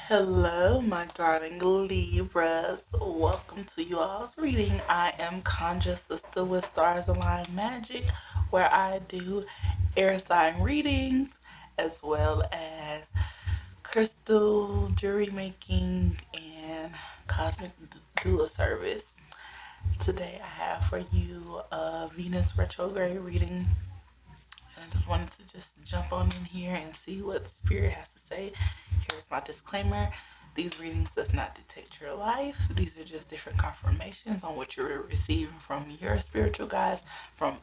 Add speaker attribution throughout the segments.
Speaker 1: Hello, my darling Libras. Welcome to you all's reading. I am Conjure Sister with Stars Align Majic, where I do air sign readings as well as crystal jewelry making and cosmic doula service. Today I have for you a Venus Retrograde reading. And I just wanted to just jump on in here and see what Spirit has to say. Here's my disclaimer. These readings does not dictate your life. These are just different confirmations on what you're receiving from your spiritual guides. From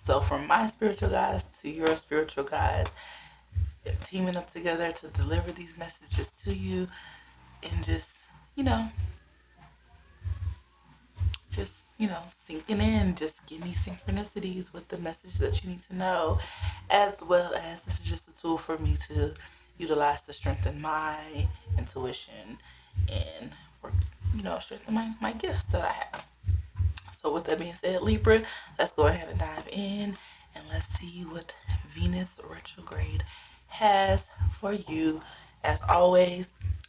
Speaker 1: my spiritual guides to your spiritual guides, teaming up together to deliver these messages to you, and just sinking in, just getting these synchronicities with the message that you need to know, as well as this is just a tool for me to utilize to strengthen my intuition and strengthen my gifts that I have. So with that being said, Libra, let's go ahead and dive in and let's see what Venus retrograde has for you. As always,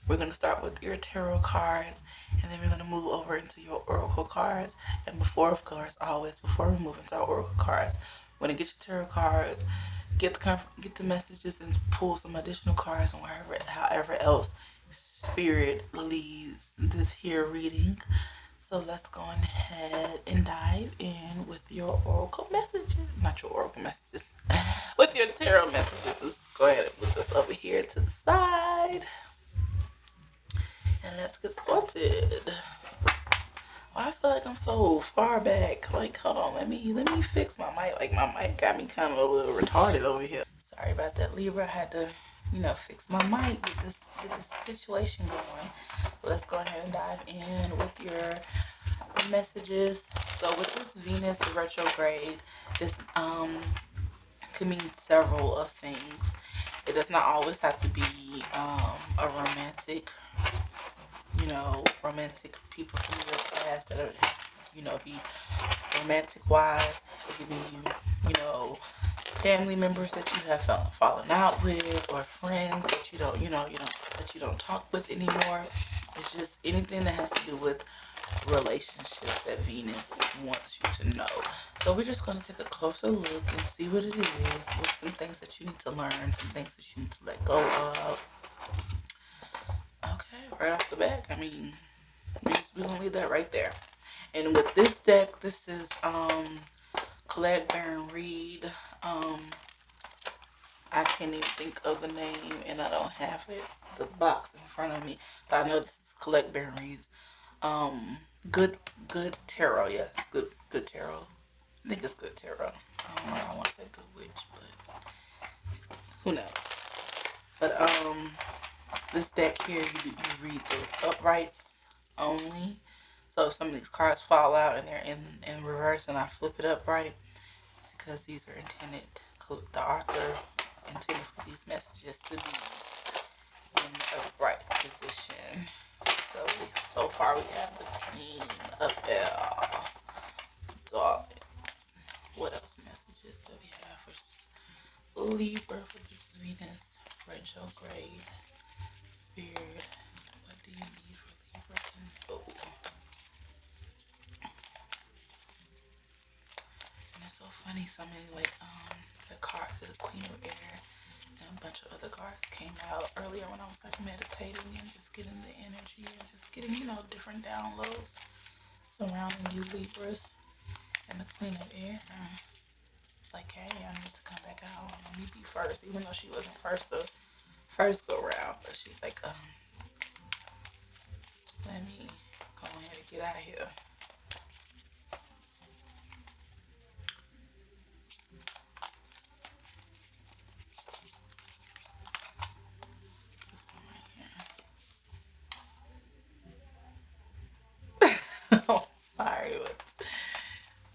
Speaker 1: we're going to start with your tarot cards, and then we're going to move over into your oracle cards. And before we move into our oracle cards, we're going to get your tarot cards, get the messages, and pull some additional cards and however else Spirit leads this here reading. So let's go ahead and dive in with your oracle messages. Not your oracle messages. With your tarot messages. Let's go ahead and put this over here to the side. And let's get started. I feel like I'm so far back. Like, hold on, let me fix my mic. Like, my mic got me kind of a little retarded over here. Sorry about that, Libra. I had to, fix my mic, get this situation going. But let's go ahead and dive in with your messages. So with this Venus retrograde, this could mean several of things. It does not always have to be a romantic people from your past that are, be romantic wise. It could be, family members that you have fallen out with, or friends that you don't talk with anymore. It's just anything that has to do with relationships that Venus wants you to know. So we're just going to take a closer look and see what it is, with some things that you need to learn, some things that you need to let go of. Okay, right off the bat, we're going to leave that right there. And with this deck, this is Collect, Baron, Read. I can't even think of the name, and I don't have the box in front of me, but I know this is Collect, Baron, Reads. Good tarot. Yeah, it's good tarot. I think it's good tarot. I don't want to say good witch, but who knows. But this deck here, you read the uprights only. So if some of these cards fall out and they're in reverse and I flip it upright, it's because these are intended, the author intended for these messages to be in the upright position. So far we have the Queen of Dogs. What else messages do we have for Libra for this Venus retrograde? Spirit, what do you need for Libra to know? And it's so funny, so many the cards of the Queen of Air and a bunch of other cards came out earlier when I was meditating and just getting the energy and just getting, different downloads surrounding you Libras. And the Queen of Air, like, hey, I need to come back out. Let me be first, even though she wasn't first the first go round. But she's like, let me go ahead and get out of here. Oh, sorry.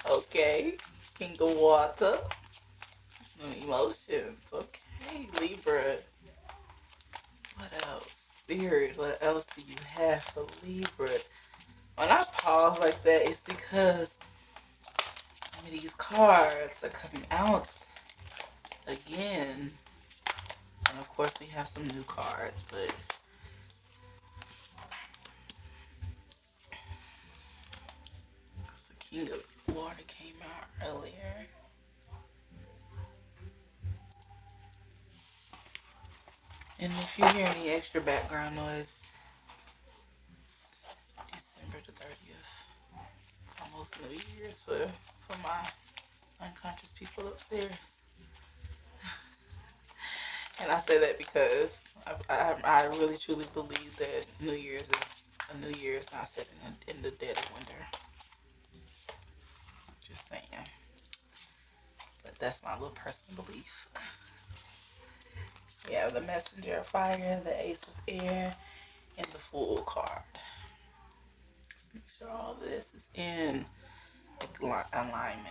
Speaker 1: Okay. King of Water. Emotions. Okay, Libra. What else? Spirit, what else do you have for Libra? When I pause like that, it's because some of these cards are coming out again. And of course we have some new cards, but King of Water came out earlier. And if you hear any extra background noise, December the 30th. It's almost New Year's for my unconscious people upstairs. And I say that because I really truly believe that New Year's is a New Year's not set in the dead of winter. Just saying. But that's my little personal belief. We have the Messenger of Fire, the Ace of Air, and the Fool card. Just make sure all this is in alignment.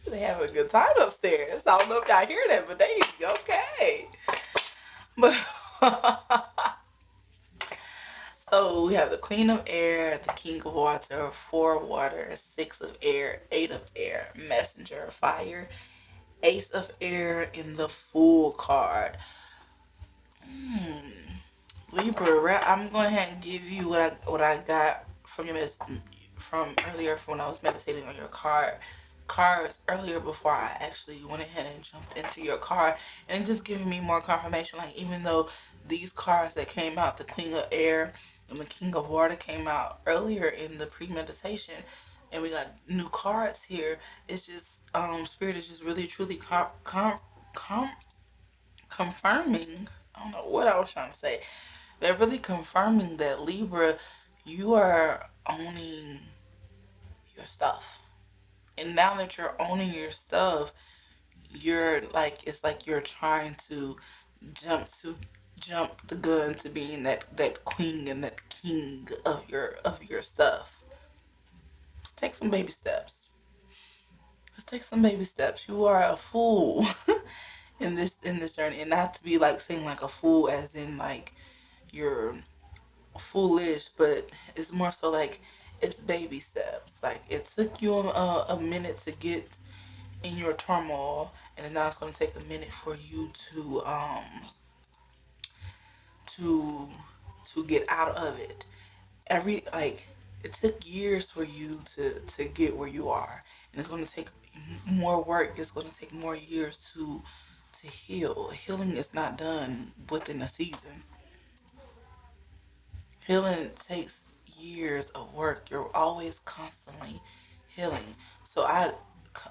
Speaker 1: They have a good time upstairs. I don't know if y'all hear that, but they okay. But so we have the Queen of Air, the King of Water, 4 of Water, 6 of Air, 8 of Air, Messenger of Fire, Ace of Air, in the Fool card. Libra, I'm going ahead and give you what I got from from earlier when I was meditating on your cards earlier before I actually went ahead and jumped into your card, and just giving me more confirmation. Like, even though these cards that came out, the Queen of Air and the King of Water, came out earlier in the pre-meditation, and we got new cards here, it's just Spirit is just really truly confirming. I don't know what I was trying to say. They're really confirming that, Libra, you are owning your stuff. And now that you're owning your stuff, you're like, it's like you're trying to jump the gun to being that queen and that king of your stuff. Let's take some baby steps. Let's take some baby steps. You are a fool in this journey, and not to be like saying like a fool as in like you're foolish, but it's more so like it's baby steps. Like, it took you a minute to get in your turmoil, and now it's going to take a minute for you to get out of it. It took years for you to get where you are, and it's going to take more work. It's going to take more years to heal. Healing is not done within a season. Healing takes years of work. You're always constantly healing. So I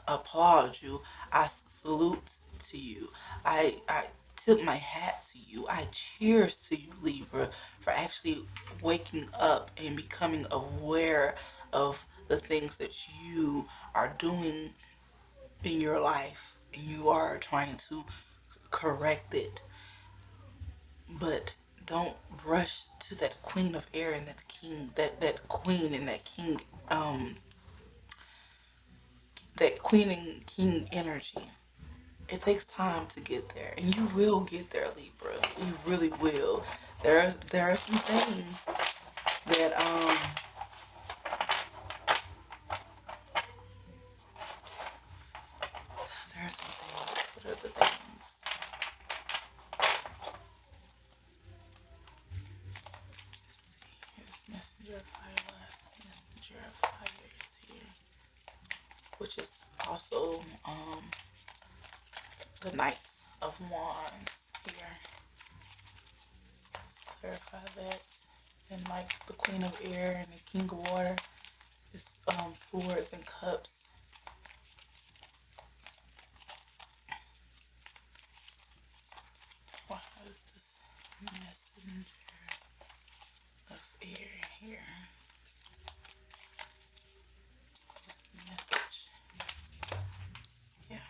Speaker 1: applaud you. I salute to you. I tip my hat to you. I cheers to you, Libra, for actually waking up and becoming aware of the things that you are doing in your life, and you are trying to correct it. But don't rush to that Queen of Air and that king, that queen and that king, that queen and king energy. It takes time to get there, and you will get there, Libra. You really will. There are some things that there are some things. What are the things? Messenger of Fire, last Messenger of Fire is here, which is also the Knight of Wands here. Let's clarify that. And like the Queen of Air and the King of Water, it's swords and cups. Why is this Messenger of Air here? Message. Yeah.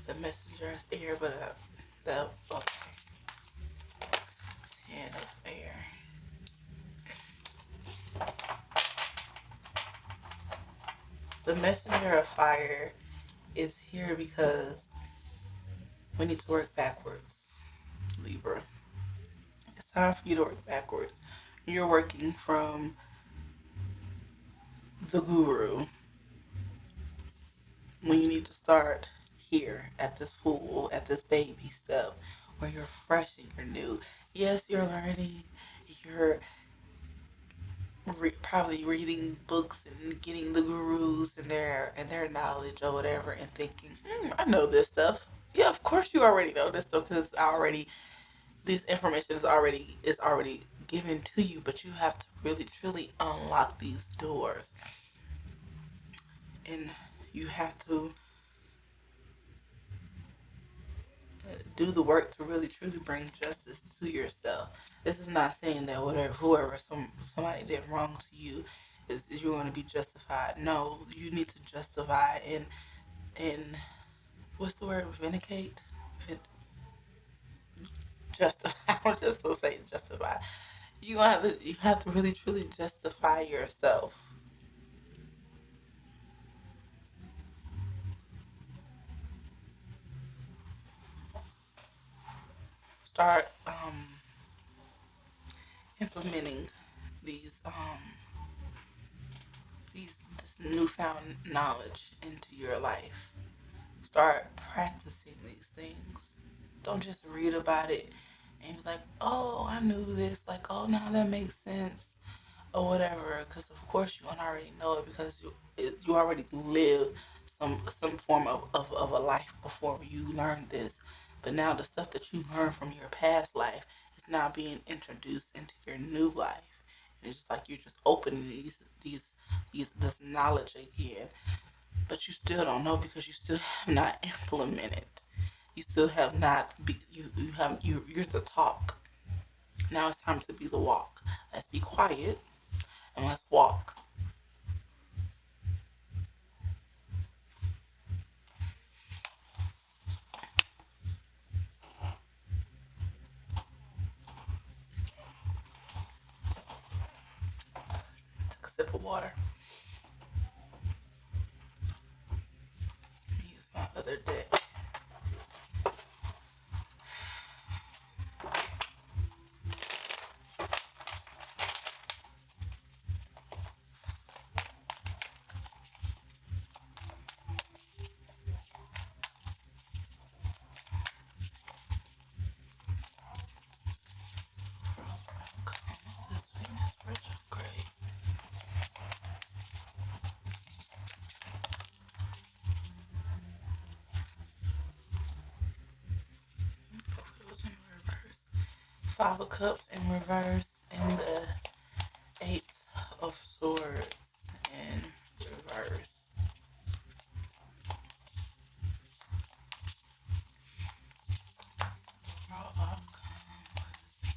Speaker 1: The Messenger is air, but okay. 10 of air. The Messenger of Fire is here because we need to work backwards, Libra. It's time for you to work backwards. You're working from the guru when you need to start here at this baby step where you're fresh and you're new. Yes, you're learning, You're probably reading books and getting the gurus and their knowledge or whatever, and thinking, I know this stuff. Yeah, of course you already know this stuff because already this information is already given to you. But you have to really truly unlock these doors, and you have to do the work to really truly bring justice to yourself. This is not saying that somebody did wrong to you is you're going to be justified. No, you need to justify and what's the word? Vindicate. Justify. I'm just gonna say justify. You have to really truly justify yourself. Start implementing these these this newfound knowledge into your life. Start practicing these things. Don't just read about it and be like, oh, I knew this. Like, oh, now that makes sense or whatever. Because of course you already know it because you already live some form of a life before you learned this. But now the stuff that you learned from your past life is now being introduced into your new life. And it's just like you're just opening this knowledge again, but you still don't know because you still have not implemented. You still have not be you're the talk. Now it's time to be the walk. Let's be quiet and let's walk. Take a sip of water. Use my other deck. This Venus retrograde. It was in reverse. Five of Cups in reverse and the Eight of Swords in reverse.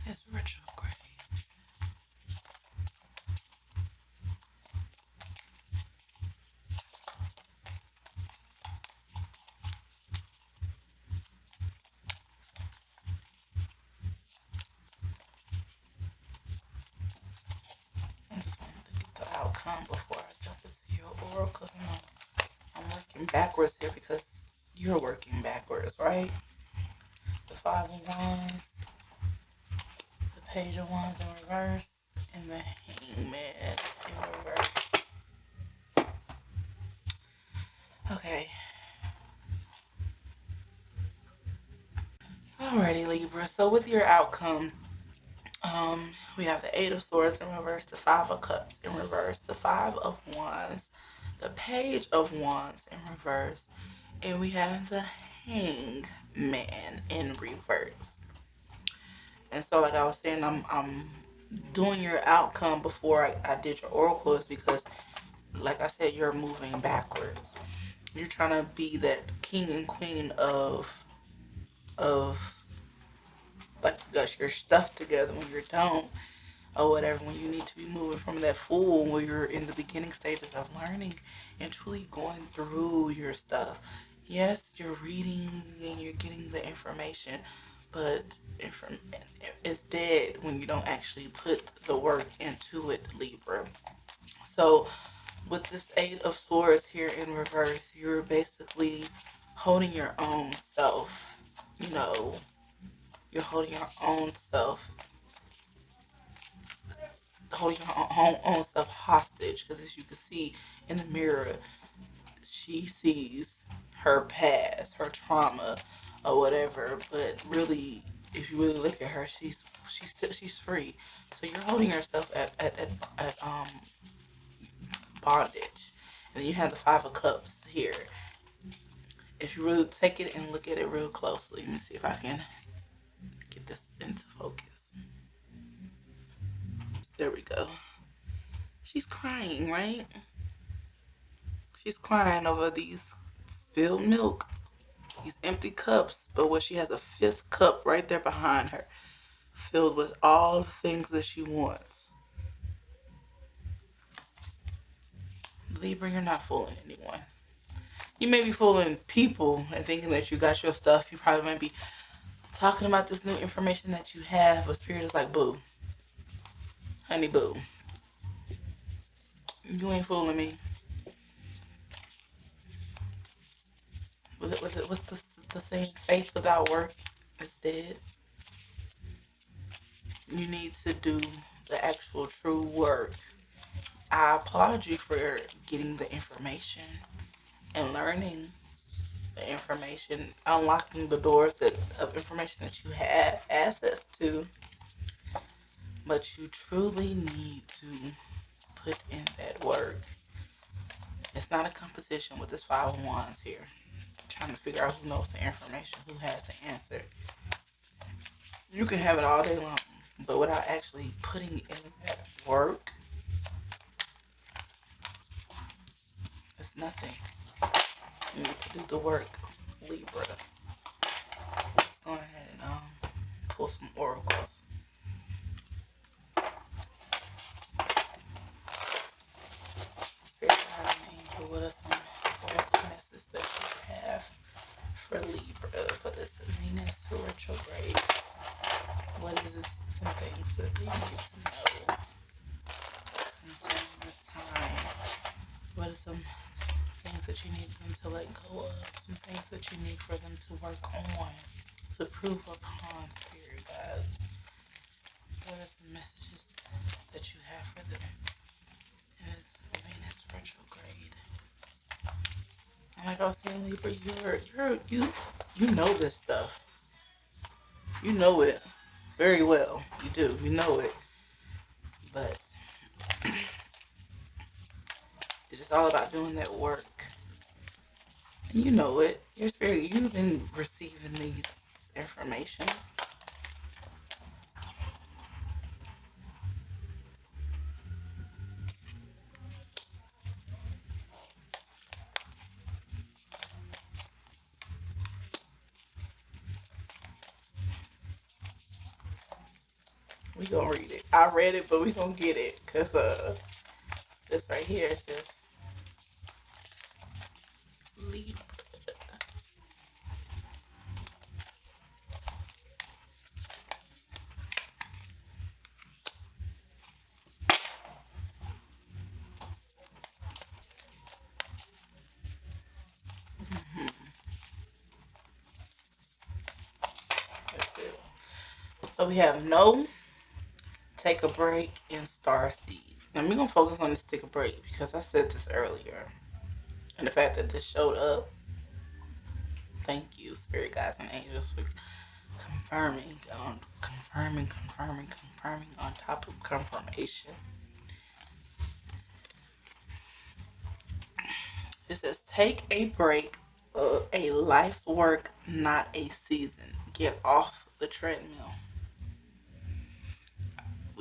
Speaker 1: Venus retrograde. I just wanted to get the outcome before I jump into your oracle. I'm working backwards here because you're working backwards, right? The Five of Wands, the Page of Wands in reverse, and the Hangman in reverse. Okay. Alrighty, Libra. So with your outcome, we have the Eight of Swords in reverse, the Five of Cups in reverse, the Five of Wands, the Page of Wands in reverse, and we have the Hangman in reverse. And so, like I was saying, I'm doing your outcome before I did your oracle is because, like I said, you're moving backwards. You're trying to be that king and queen of like you got your stuff together when you don't or whatever, when you need to be moving from that fool where you're in the beginning stages of learning and truly going through your stuff. Yes, you're reading and you're getting the information, but it's dead when you don't actually put the work into it, Libra. So with this Eight of Swords here in reverse, you're basically holding your own self. You know, you're holding your own self, holding your own self hostage. Because as you can see in the mirror, she sees her past, her trauma, or whatever. But really, if you really look at her, she's she's free. So you're holding yourself at bondage. And then you have the Five of Cups here. If you really take it and look at it real closely, let me see if I can get this into focus. There we go. She's crying, right? She's crying over these spilled milk, these empty cups. But what she has a fifth cup right there behind her, filled with all the things that she wants. Libra, you're not fooling anyone. You may be fooling people and thinking that you got your stuff. You probably might be talking about this new information that you have, but Spirit is like, boo. Honey boo. You ain't fooling me. What's the saying? Faith without work is dead. You need to do the actual true work. I applaud you for getting the information and learning the information, unlocking the doors of information that you have access to. But you truly need to put in that work. It's not a competition with this 5 of Wands here. Trying to figure out who knows the information, who has the answer. You can have it all day long, but without actually putting in that work, it's nothing. You need to do the work, Libra. Let's go ahead and pull some oracles. Spirit guide and angel, what are some oracle messages that you have for Libra for this Venus Retrograde? What is this, some things that they need to know in this time? What are some things that you need them to let go of? Some things that you need for them to work on, to prove upon, Spirit guides? What are some messages that you have for them in this Venus Retrograde? And like I was saying, Libra, you know this stuff. You know it very well. You do. You know it. But it's just all about doing that work. And you know it. Your spirit, you've been receiving these information. We gonna read it. I read it, but we gonna get it. Cause this right here is just Libra. That's it. So we have no, take a break, and star seed. Now we're gonna focus on this take a break because I said this earlier. And the fact that this showed up, thank you, spirit guides and angels, for confirming on top of confirmation. It says, take a break, a life's work, not a season. Get off the treadmill.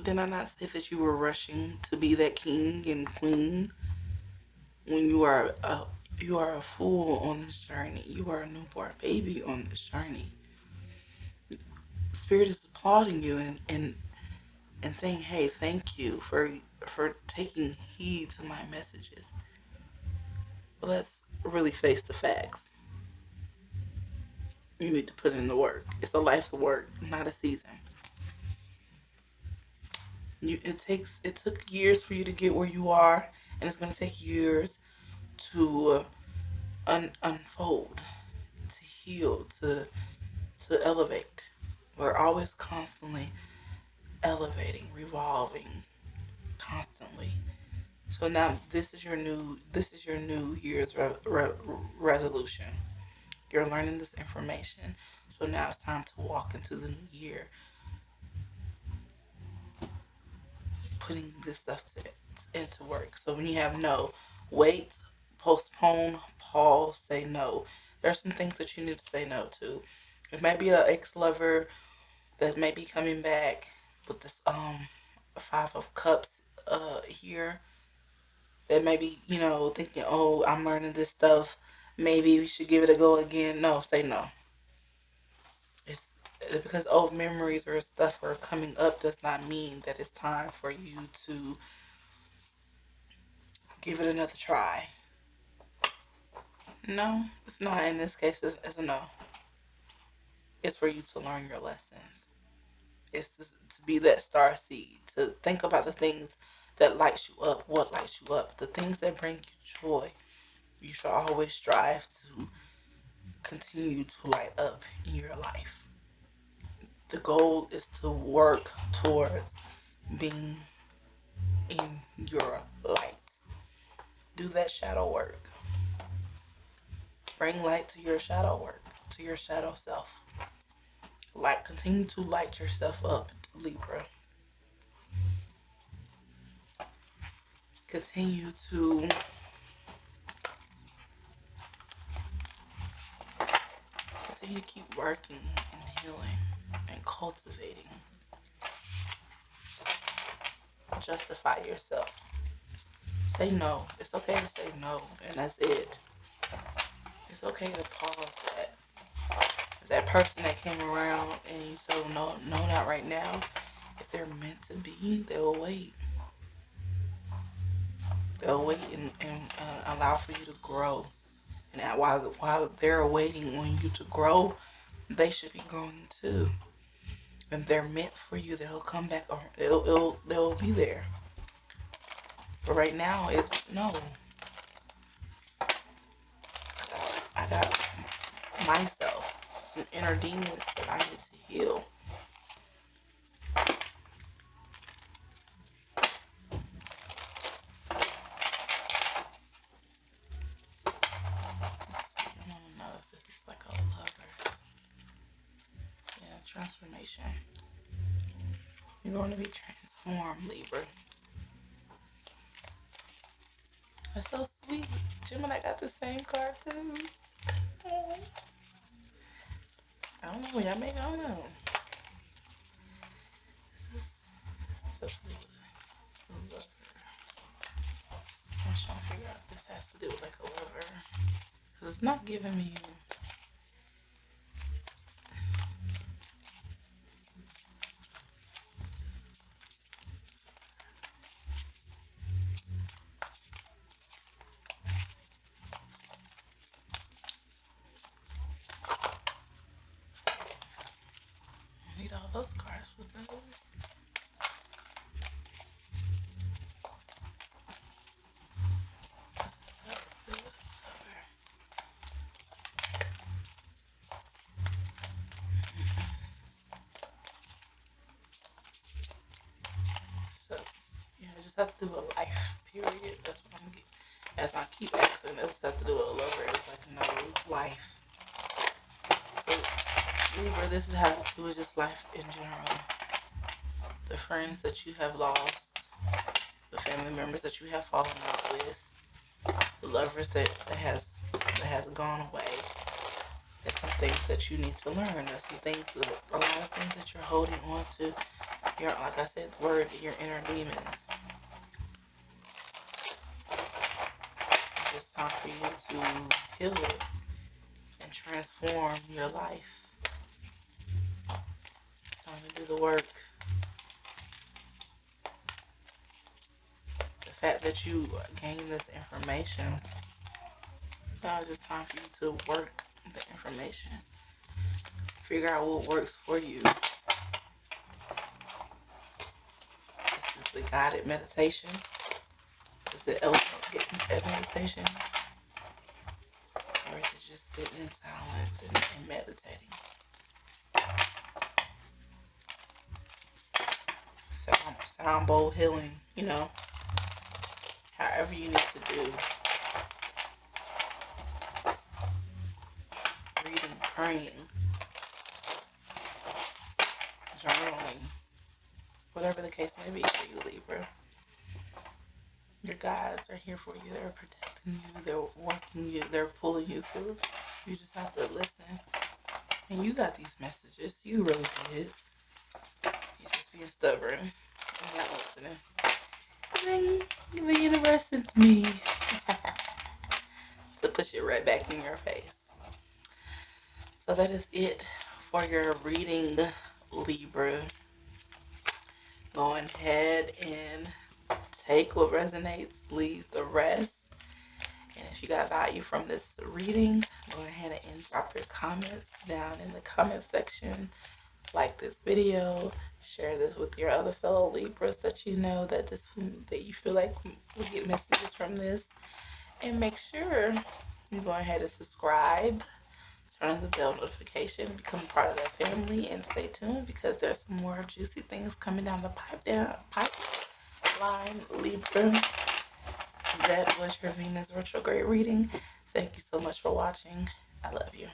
Speaker 1: Did I not say that you were rushing to be that king and queen when you are a fool on this journey? You are a newborn baby on this journey. Spirit is applauding you and saying, hey, thank you for taking heed to my messages. But let's really face the facts. You need to put in the work. It's a life's work, not a season. It took years for you to get where you are, and it's going to take years to unfold, to heal, to elevate. We're always constantly elevating, revolving, constantly. So now this is your new Year's resolution. You're learning this information, so now it's time to walk into the new year putting this stuff into work. So when you have no, wait, postpone, pause, say no. There are some things that you need to say no to. It might be an ex-lover that may be coming back with this Five of Cups here. That may be, thinking, oh, I'm learning this stuff. Maybe we should give it a go again. No, say no. It's because old memories or stuff are coming up does not mean that it's time for you to give it another try. No, it's not. In this case, it's a no. It's for you to learn your lessons. It's to be that star seed, to think about the things that lights you up, what lights you up, the things that bring you joy. You should always strive to continue to light up in your life. The goal is to work towards being in your light. Do that shadow work. Bring light to your shadow work, to your shadow self. Continue to light yourself up, Libra. Continue to keep working and healing and cultivating. Justify yourself. Say no. It's okay to say no, and that's it. It's okay to pause that. That person that came around and you said, no, not right now. If they're meant to be, they'll wait. They'll wait and allow for you to grow. And while they're waiting on you to grow, they should be growing too. If they're meant for you, they'll come back or they'll be there. But right now, it's no. I got myself, some inner demons that I need to heal. I want to know if this is like a lover's. Yeah, transformation. You're going to be transformed, Libra. That's so sweet. Gemini got the same card too. Oh. I don't know. Y'all I don't know. This is so sweet. Lover. I'm trying to figure out if this has to do with like a lover. Because it's not giving me. I need all those cards for those. So, yeah, I just have to do a life period. That's what I'm getting. As I keep asking, this have to do with a lover. It's like, no, life. So, Libra, this has to do with just life in general. The friends that you have lost, the family members that you have fallen out with, the lovers that has gone away. There's some things that you need to learn. There's some things, a lot of things that you're holding on to. Like I said, the word, your inner demons. It's time for you to heal it and transform your life. It's time to do the work. The fact that you gain this information, now it's just time for you to work the information. Figure out what works for you. This is the guided meditation. Is it elegant meditation? Or is it just sitting in silence and meditating? Sound bowl healing, however you need to do. Reading, praying, journaling, whatever the case may be for you, Libra. Your guides are here for you. They're protecting you. They're working you. They're pulling you through. You just have to listen. And you got these messages. You really did. You're just being stubborn and not listening. And then the universe sent me to push it right back in your face. So that is it for your reading, Libra. Go ahead and take what resonates, leave the rest. And if you got value from this reading, go ahead and drop your comments down in the comment section. Like this video, share this with your other fellow Libras that you know that you feel like will get messages from this. And make sure you go ahead and subscribe, turn on the bell notification, become part of that family, and stay tuned because there's some more juicy things coming down the pipeline, Libra. That was your Venus retrograde reading. Thank you so much for watching. I love you.